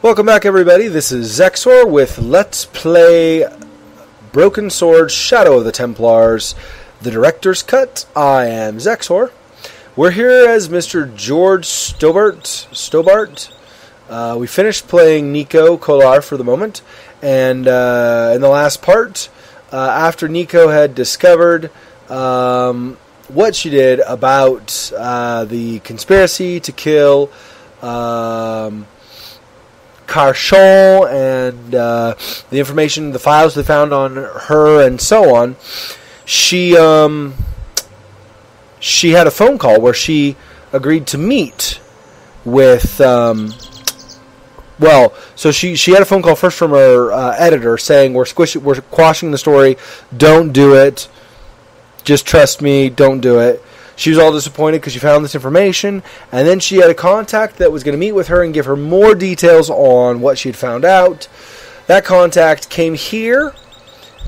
Welcome back, everybody. This is Xexor with Let's Play Broken Sword Shadow of the Templars, the Director's Cut. I am Xexor. We're here as Mr. George Stobart. We finished playing Nico Collard for the moment, and in the last part, after Nico had discovered what she did about the conspiracy to kill Carchon and the information, the files they found on her and so on, she had a phone call where she agreed to meet with, so she had a phone call first from her editor saying, we're quashing the story, don't do it, just trust me, don't do it. She was all disappointed because she found this information, and then she had a contact that was going to meet with her and give her more details on what she had found out. That contact came here.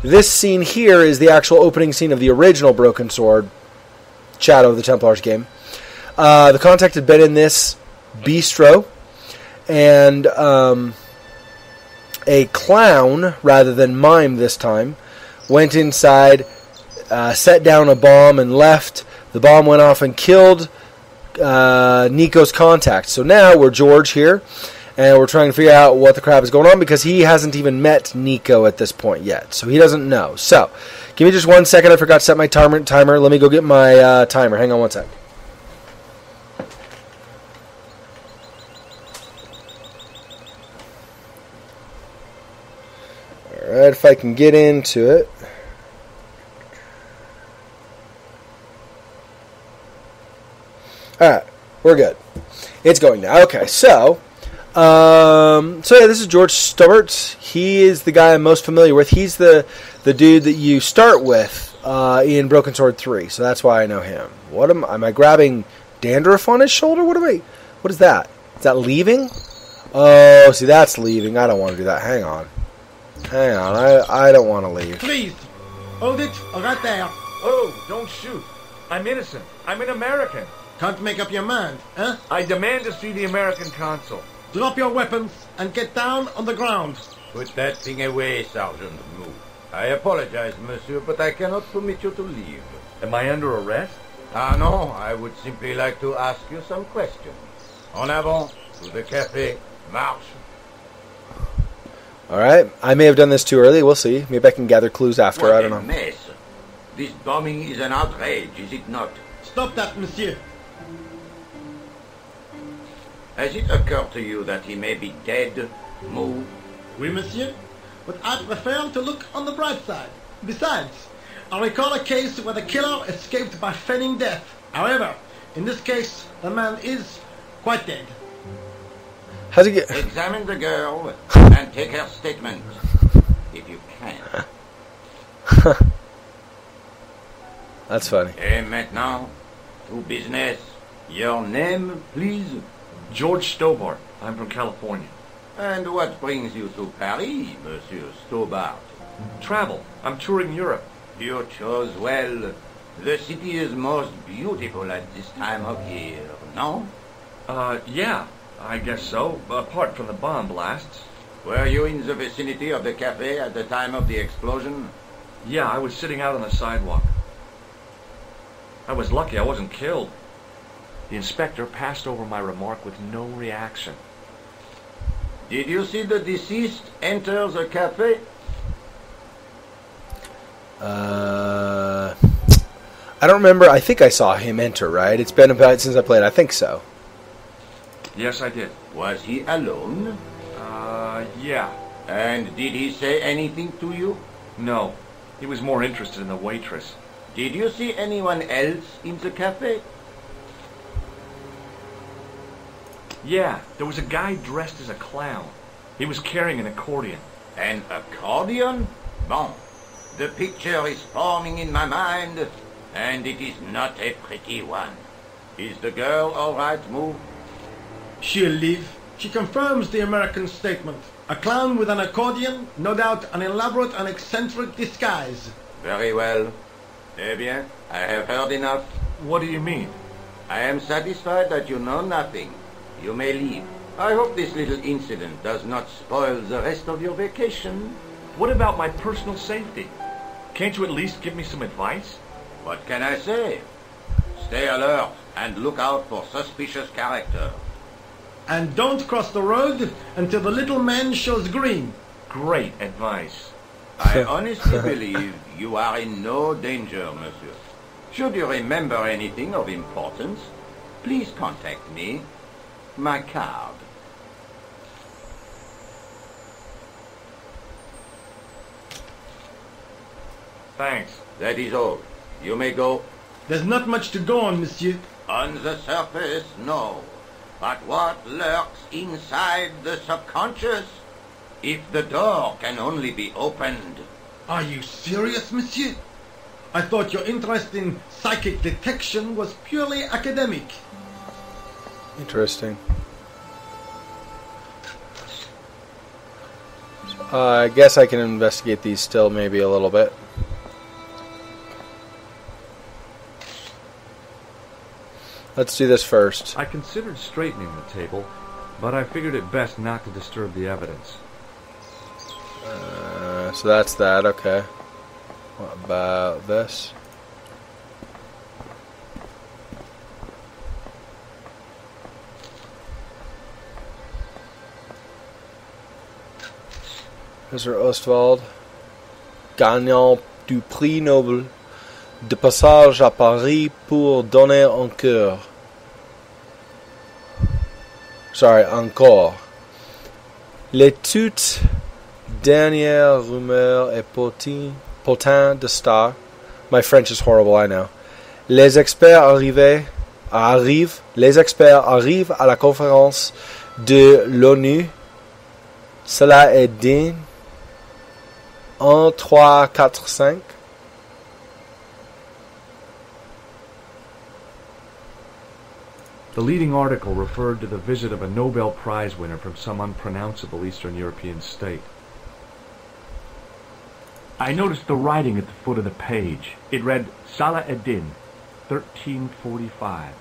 This scene here is the actual opening scene of the original Broken Sword Shadow of the Templars game. The contact had been in this bistro, and a clown, rather than mime this time, went inside, set down a bomb, and left. The bomb went off and killed Nico's contact. So now we're George here, and we're trying to figure out what the crap is going on because he hasn't even met Nico at this point yet. So he doesn't know. So, give me just 1 second. I forgot to set my timer. Let me go get my timer. Hang on 1 sec. Alright, if I can get into it. Alright, we're good. It's going now. Okay, so this is George Stobart. He is the guy I'm most familiar with. He's the dude that you start with in Broken Sword 3, so that's why I know him. Am I grabbing dandruff on his shoulder? What is that? Is that leaving? Oh, see, that's leaving. I don't want to do that. Hang on. I don't want to leave. Please, hold it right there. Oh, don't shoot. I'm innocent. I'm an American. Can't make up your mind, huh? I demand to see the American consul. Drop your weapons and get down on the ground. Put that thing away, Sergeant Blue. I apologize, monsieur, but I cannot permit you to leave. Am I under arrest? No, I would simply like to ask you some questions. En avant, to the café, marche. Alright, I may have done this too early, we'll see. Maybe I can gather clues after, What I don't a know. mess. This bombing is an outrage, is it not? Stop that, monsieur. Has it occurred to you that he may be dead? Move. Oui, monsieur. But I prefer to look on the bright side. Besides, I recall a case where the killer escaped by feigning death. However, in this case, the man is quite dead. How's he get... Examine the girl and take her statement, if you can. That's funny. Et maintenant, to business. Your name, please? George Stobart. I'm from California. And what brings you to Paris, Monsieur Stobart? Travel. I'm touring Europe. You chose well. The city is most beautiful at this time of year, no? Yeah, I guess so, apart from the bomb blasts. Were you in the vicinity of the cafe at the time of the explosion? Yeah, I was sitting out on the sidewalk. I was lucky I wasn't killed. The inspector passed over my remark with no reaction. Did you see the deceased enter the cafe? I don't remember. I think I saw him enter, right? It's been about since I played. I think so. Yes, I did. Was he alone? Yeah. And did he say anything to you? No. He was more interested in the waitress. Did you see anyone else in the cafe? Yeah, there was a guy dressed as a clown. He was carrying an accordion. An accordion? Bon. The picture is forming in my mind, and it is not a pretty one. Is the girl all right, Move? She'll live. She confirms the American statement. A clown with an accordion, no doubt an elaborate and eccentric disguise. Very well. Eh bien, I have heard enough. What do you mean? I am satisfied that you know nothing. You may leave. I hope this little incident does not spoil the rest of your vacation. What about my personal safety? Can't you at least give me some advice? What can I say? Stay alert and look out for suspicious character. And don't cross the road until the little man shows green. Great advice. I honestly believe you are in no danger, monsieur. Should you remember anything of importance, please contact me. My card. Thanks. That is all. You may go. There's not much to go on, monsieur. On the surface, no. But what lurks inside the subconscious? If the door can only be opened. Are you serious, monsieur? I thought your interest in psychic detection was purely academic. Interesting. I guess I can investigate these still maybe a little bit. Let's do this first. I considered straightening the table, but I figured it best not to disturb the evidence. So that's that, okay. What about this? Mr. Ostwald, gagnant du prix Nobel, de passage à Paris pour donner encore. Sorry, encore. Les toutes dernières rumeurs et potins de star. My French is horrible, I know. Les experts arrivent à la conférence de l'ONU. Cela est digne. 1, 3, 4, 5. The leading article referred to the visit of a Nobel Prize winner from some unpronounceable Eastern European state. I noticed the writing at the foot of the page. It read, Salah Eddin, 1345.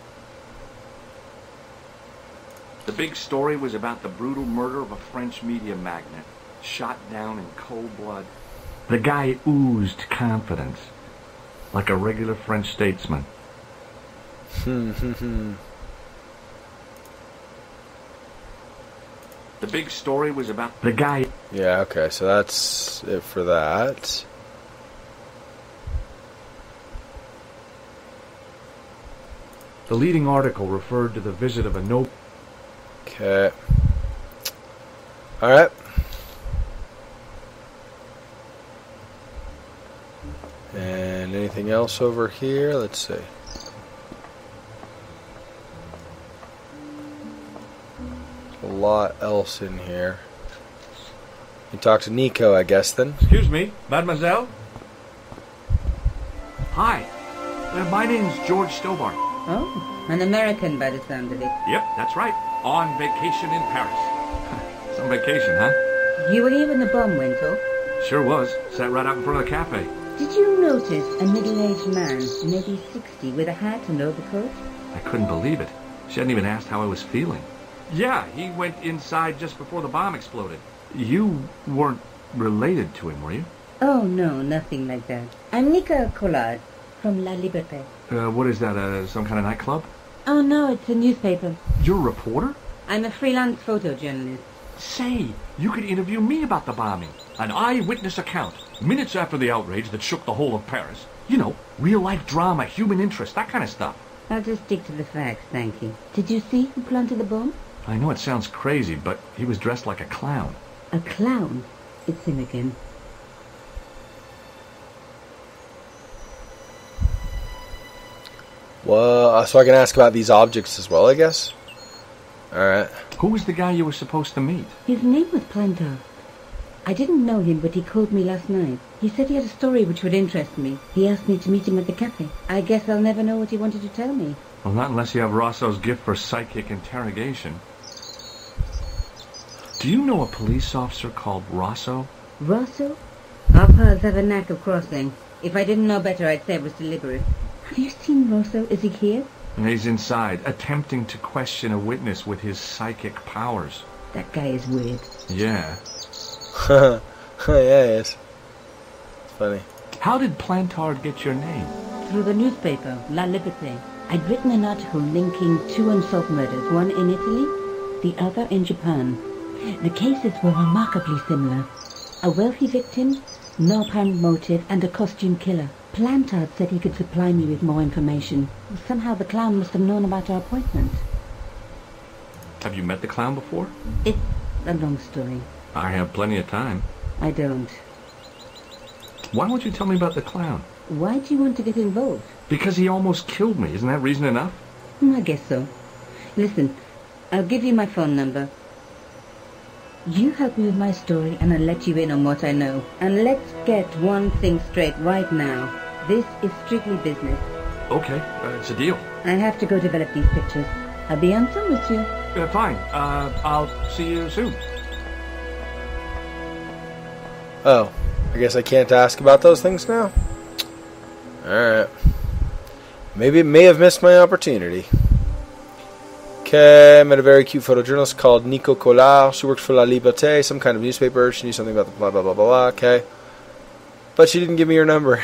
The big story was about the brutal murder of a French media magnate, shot down in cold blood. The guy oozed confidence, like a regular French statesman. The big story was about the guy. Yeah, okay, so that's it for that. The leading article referred to the visit of a Nobel. Okay. Alright. And anything else over here? Let's see. A lot else in here. You talk to Nico, I guess, then. Excuse me, mademoiselle? Hi. My name's George Stobart. Oh, an American by the sound of it. Yep, that's right. On vacation in Paris. Some vacation, huh? You were here when the bomb went off? Sure was. Sat right out in front of the cafe. Did you notice a middle-aged man, maybe 60, with a hat and overcoat? I couldn't believe it. She hadn't even asked how I was feeling. Yeah, he went inside just before the bomb exploded. You weren't related to him, were you? Oh, no, nothing like that. I'm Nico Collard, from La Liberté. What is that, some kind of nightclub? Oh, no, it's a newspaper. You're a reporter? I'm a freelance photojournalist. Say, you could interview me about the bombing. An eyewitness account, minutes after the outrage that shook the whole of Paris. You know, real-life drama, human interest, that kind of stuff. I'll just stick to the facts, thank you. Did you see who planted the bomb? I know it sounds crazy, but he was dressed like a clown. A clown? It's him again. Well, so I can ask about these objects as well, I guess? Alright. Who was the guy you were supposed to meet? His name was Plantar. I didn't know him, but he called me last night. He said he had a story which would interest me. He asked me to meet him at the cafe. I guess I'll never know what he wanted to tell me. Well, not unless you have Rosso's gift for psychic interrogation. Do you know a police officer called Rosso? Rosso? Our paths have a knack of crossing. If I didn't know better, I'd say it was deliberate. Have you seen Rosso? Is he here? And he's inside, attempting to question a witness with his psychic powers. That guy is weird. Yeah. Yeah, he is. It's funny. How did Plantard get your name? Through the newspaper, La Liberté. I'd written an article linking two unsolved murders, one in Italy, the other in Japan. The cases were remarkably similar. A wealthy victim, no apparent motive, and a costume killer. Plantard said he could supply me with more information. Somehow the clown must have known about our appointment. Have you met the clown before? It's a long story. I have plenty of time. I don't. Why won't you tell me about the clown? Why do you want to get involved? Because he almost killed me. Isn't that reason enough? I guess so. Listen, I'll give you my phone number. You help me with my story and I'll let you in on what I know. And let's get one thing straight right now. This is strictly business. Okay, it's a deal. I have to go develop these pictures. I'll be on phone with you. Fine. I'll see you soon. Oh, I guess I can't ask about those things now? Alright. Maybe it may have missed my opportunity. Okay, I met a very cute photojournalist called Nico Collard. She works for La Liberté, some kind of newspaper. She knew something about the blah, blah, blah, blah, blah. Okay. But she didn't give me her number.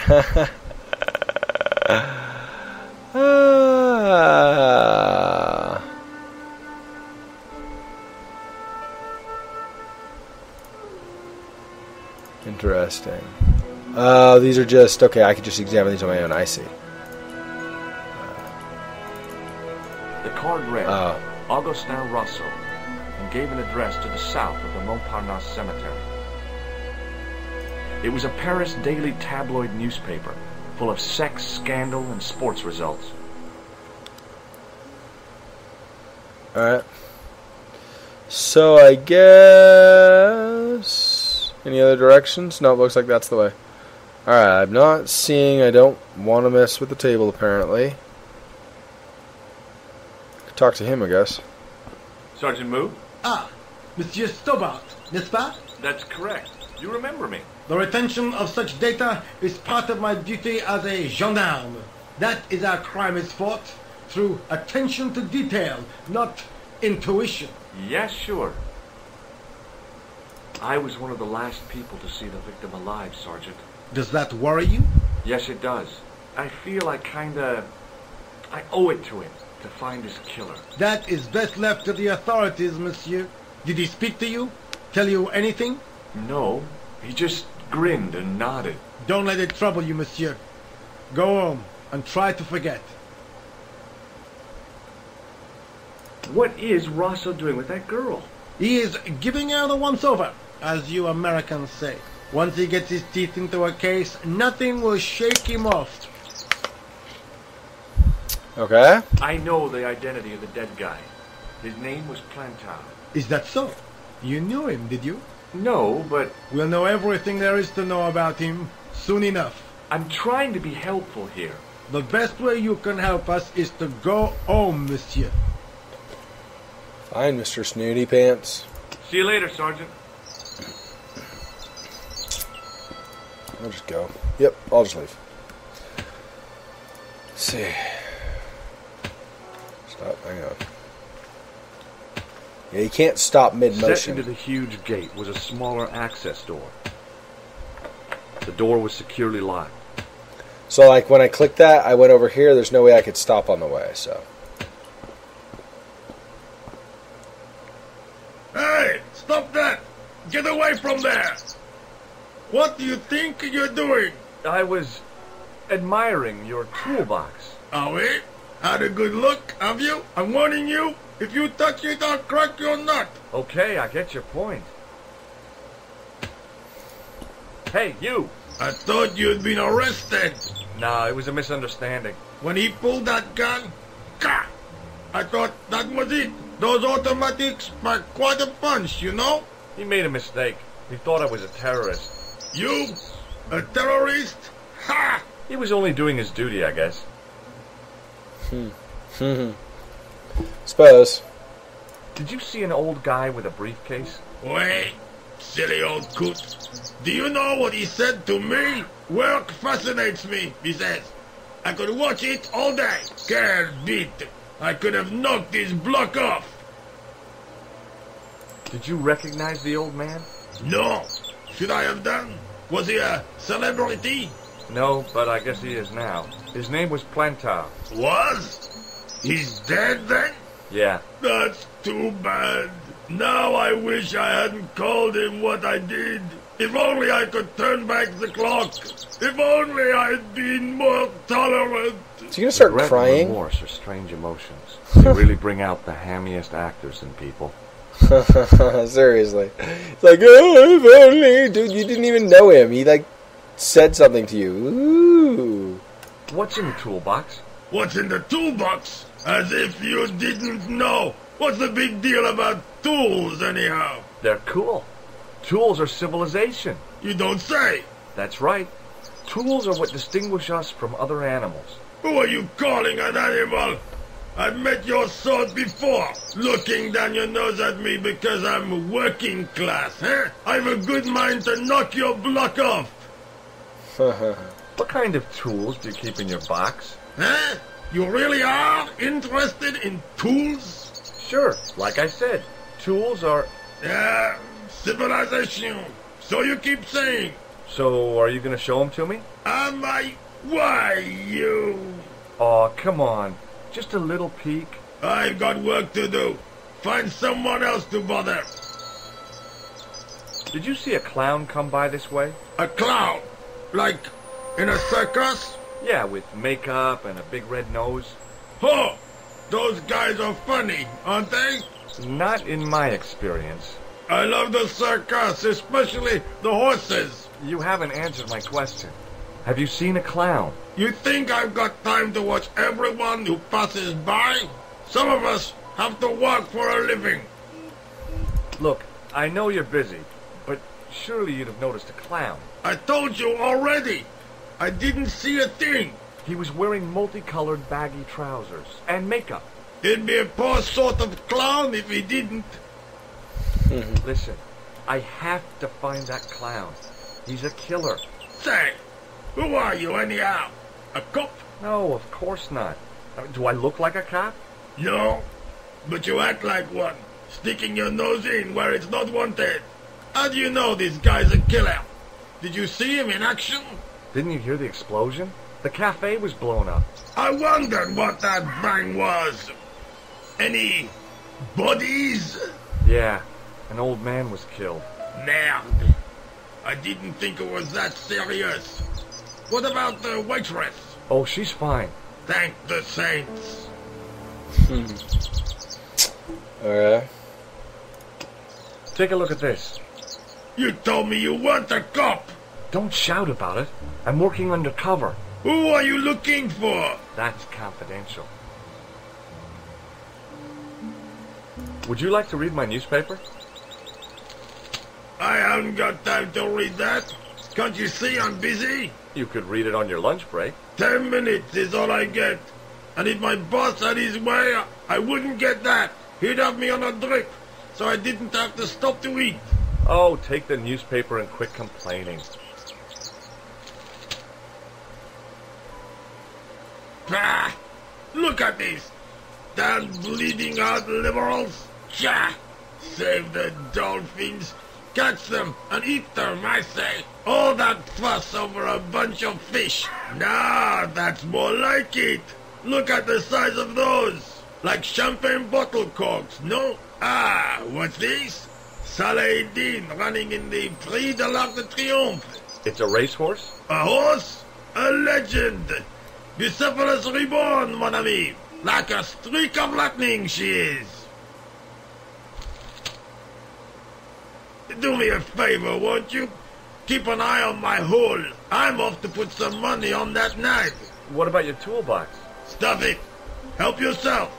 Interesting. These are just... Okay, I could just examine these on my own. I see. The card read, Augustin Rousseau, and gave an address to the south of the Montparnasse Cemetery. It was a Paris daily tabloid newspaper, full of sex, scandal, and sports results. Alright. So I guess... Any other directions? No, it looks like that's the way. Alright, I'm not seeing... I don't want to mess with the table, apparently. Could talk to him, I guess. Sergeant Moo? Ah, Monsieur Stobart, n'est-ce pas? That's correct. You remember me. The retention of such data is part of my duty as a gendarme. That is how crime is fought, through attention to detail, not intuition. Yes, sure. I was one of the last people to see the victim alive, Sergeant. Does that worry you? Yes, it does. I feel I owe it to him to find his killer. That is best left to the authorities, monsieur. Did he speak to you? Tell you anything? No, he just grinned and nodded. Don't let it trouble you, monsieur. Go home and try to forget. What is Rosso doing with that girl? He is giving her the once-over, as you Americans say. Once he gets his teeth into a case, nothing will shake him off. Okay. I know the identity of the dead guy. His name was Plantard. Is that so? You knew him, did you? No, but We'll know everything there is to know about him soon enough. I'm trying to be helpful here. The best way you can help us is to go home, monsieur. Fine, Mr. Snooty Pants. See you later, Sergeant. I'll just go. Yep, I'll just leave. Let's see. Stop, hang on. Yeah, you can't stop Set mid-motion. into the huge gate was a smaller access door. The door was securely locked. So, like, when I clicked that, I went over here. There's no way I could stop on the way, so... Hey, stop that! Get away from there! What do you think you're doing? I was admiring your toolbox. Are we? Had a good look, have you? I'm warning you, if you touch it, I'll crack your nut. Okay, I get your point. Hey, you! I thought you'd been arrested. Nah, it was a misunderstanding. When he pulled that gun, gah! I thought that was it. Those automatics pack quite a punch, you know? He made a mistake. He thought I was a terrorist. You? A terrorist? Ha! He was only doing his duty, I guess. Suppose. Did you see an old guy with a briefcase? Wait, silly old coot. Do you know what he said to me? Work fascinates me, he says. I could watch it all day. Quel bit! I could have knocked this block off. Did you recognize the old man? No. Should I have done? Was he a celebrity? No, but I guess he is now. His name was Plantar. Was? He's dead then? Yeah. That's too bad. Now I wish I hadn't called him what I did. If only I could turn back the clock. If only I'd been more tolerant. So you're gonna start Regret crying? and remorse are strange emotions. They really bring out the hammiest actors in people. Seriously. It's like, oh, if only. Dude, you didn't even know him. He, like, said something to you. Ooh. What's in the toolbox? What's in the toolbox? As if you didn't know. What's the big deal about tools, anyhow? They're cool. Tools are civilization. You don't say. That's right. Tools are what distinguish us from other animals. Who are you calling an animal? I've met your sort before, looking down your nose at me because I'm working class, huh? I've a good mind to knock your block off. What kind of tools do you keep in your box? Huh? You really are interested in tools? Sure, like I said, tools are... Civilization. So you keep saying. So, are you going to show them to me? Am I? Why, you? Aw, come on. Just a little peek. I've got work to do. Find someone else to bother. Did you see a clown come by this way? A clown? Like in a circus? Yeah, with makeup and a big red nose. Oh, those guys are funny, aren't they? Not in my experience. I love the circus, especially the horses. You haven't answered my question. Have you seen a clown? You think I've got time to watch everyone who passes by? Some of us have to work for a living. Look, I know you're busy, but surely you'd have noticed a clown. I told you already. I didn't see a thing. He was wearing multicolored baggy trousers and makeup. He'd be a poor sort of clown if he didn't. Listen, I have to find that clown. He's a killer. Say, who are you anyhow? A cop? No, of course not. Do I look like a cop? No, but you act like one, sticking your nose in where it's not wanted. How do you know this guy's a killer? Did you see him in action? Didn't you hear the explosion? The cafe was blown up. I wondered what that bang was. Any bodies? Yeah, an old man was killed. Merde. I didn't think it was that serious. What about the waitress? Oh, she's fine. Thank the saints. Alright. Take a look at this. You told me you weren't a cop. Don't shout about it. I'm working undercover. Who are you looking for? That's confidential. Would you like to read my newspaper? I haven't got time to read that. Can't you see I'm busy? You could read it on your lunch break. 10 minutes is all I get. And if my boss had his way, I wouldn't get that. He'd have me on a drip, so I didn't have to stop to eat. Oh, take the newspaper and quit complaining. Bah! Look at this. Damn bleeding out liberals. Tcha! Save the dolphins. Catch them and eat them, I say. All that fuss over a bunch of fish. Nah, that's more like it. Look at the size of those. Like champagne bottle corks, no? Ah, what's this? Saladin running in the Prix de l'Arc de Triomphe. It's a racehorse? A horse? A legend. Bucephalus reborn, mon ami. Like a streak of lightning she is. Do me a favor, won't you? Keep an eye on my hole. I'm off to put some money on that knife. What about your toolbox? Stuff it. Help yourself.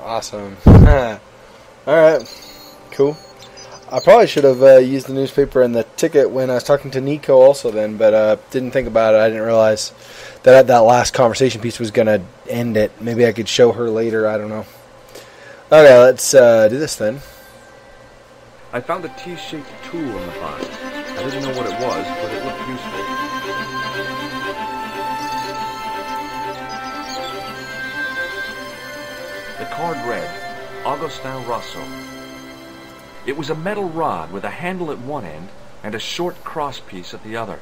Awesome. Alright. Cool. I probably should have used the newspaper and the ticket when I was talking to Nico also then, but didn't think about it. I didn't realize that that last conversation piece was going to end it. Maybe I could show her later. I don't know. Okay, let's do this then. I found a T-shaped tool in the box. I didn't know what it was, but it looked useful. card read, Augustin Rousseau. It was a metal rod with a handle at one end and a short crosspiece at the other.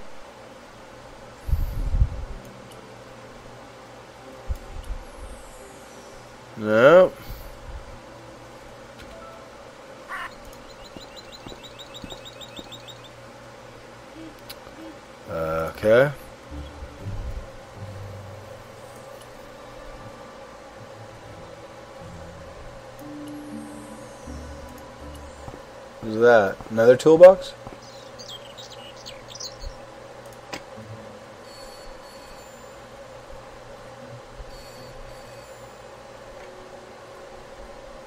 No. Okay. What's that? Another toolbox?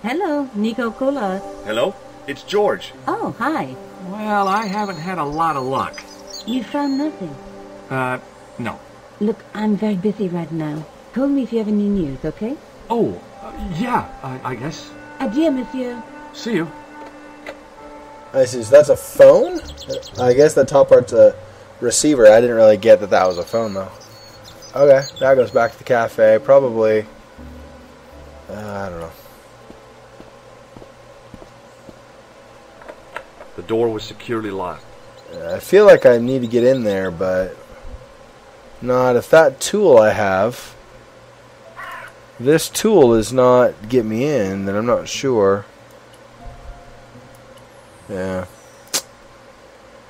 Hello, Nico Collard. Hello? It's George. Oh, hi. Well, I haven't had a lot of luck. You found nothing. No. Look, I'm very busy right now. Call me if you have any news, okay? Oh, yeah, I guess. Adieu, monsieur. See you. I see. So that's a phone? I guess the top part's a receiver. I didn't really get that was a phone, though. Okay, that goes back to the cafe. Probably. I don't know. The door was securely locked. I feel like I need to get in there, but not if that tool I have. This tool does not get me in, then I'm not sure. Yeah.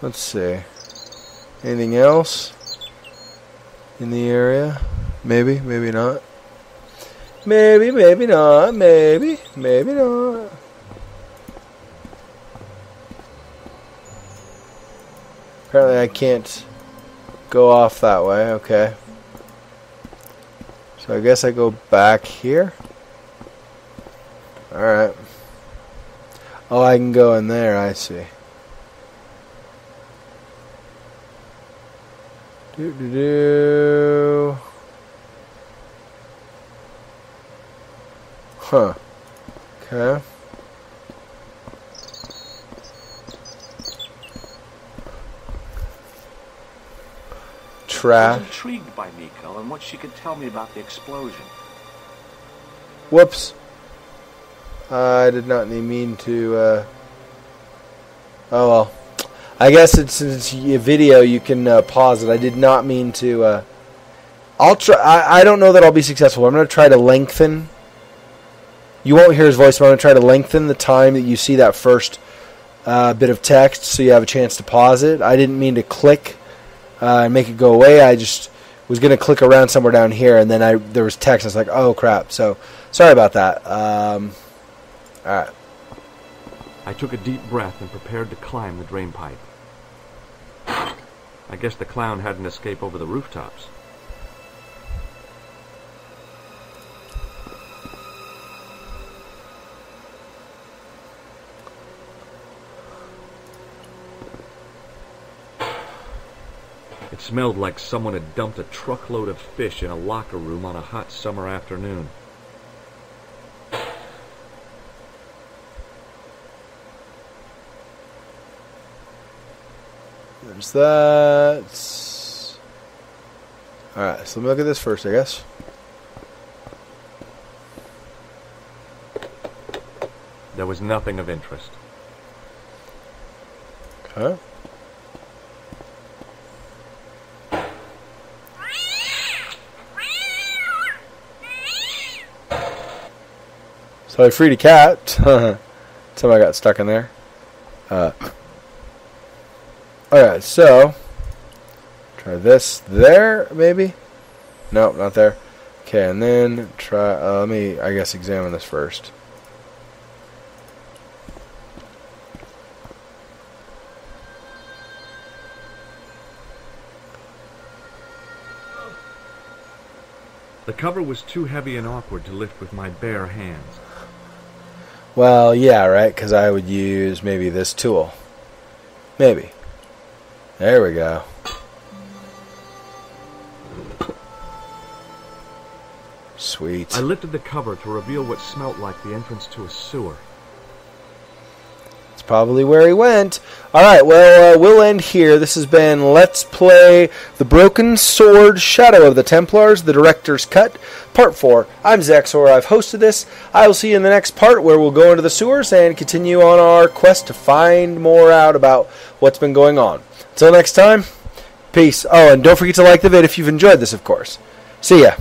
Let's see. Anything else in the area? Maybe, maybe not. Maybe, maybe not. Maybe, maybe not. Apparently I can't go off that way. Okay. So I guess I go back here. Alright. Oh, I can go in there. I see. Do. Huh. Okay. I was intrigued by Nico and what she could tell me about the explosion. Whoops. I did not mean to, oh well. I guess since it's a video, you can pause it. I did not mean to, I'll try. I don't know that I'll be successful. I'm going to try to lengthen. You won't hear his voice, but I'm going to try to lengthen the time that you see that first bit of text so you have a chance to pause it. I didn't mean to click and make it go away. I just was going to click around somewhere down here, and then there was text. I was like, oh, crap. So, sorry about that. All right. I took a deep breath and prepared to climb the drain pipe. I guess the clown had an escape over the rooftops. It smelled like someone had dumped a truckload of fish in a locker room on a hot summer afternoon. There's that. Alright, so let me look at this first, I guess. There was nothing of interest. Okay. So I freed a cat. Somebody got stuck in there. Alright, so try this there, maybe? No, not there. Okay, and then try, let me, I guess, examine this first. The cover was too heavy and awkward to lift with my bare hands. Well, yeah, right, because I would use maybe this tool. Maybe. There we go. Sweet. I lifted the cover to reveal what smelt like the entrance to a sewer. It's probably where he went. Alright, well, we'll end here. This has been Let's Play The Broken Sword, Shadow of the Templars, The Director's Cut, Part 4. I'm Xexor. I've hosted this. I will see you in the next part where we'll go into the sewers and continue on our quest to find more out about what's been going on. Until next time, peace. Oh, and don't forget to like the vid if you've enjoyed this, of course. See ya.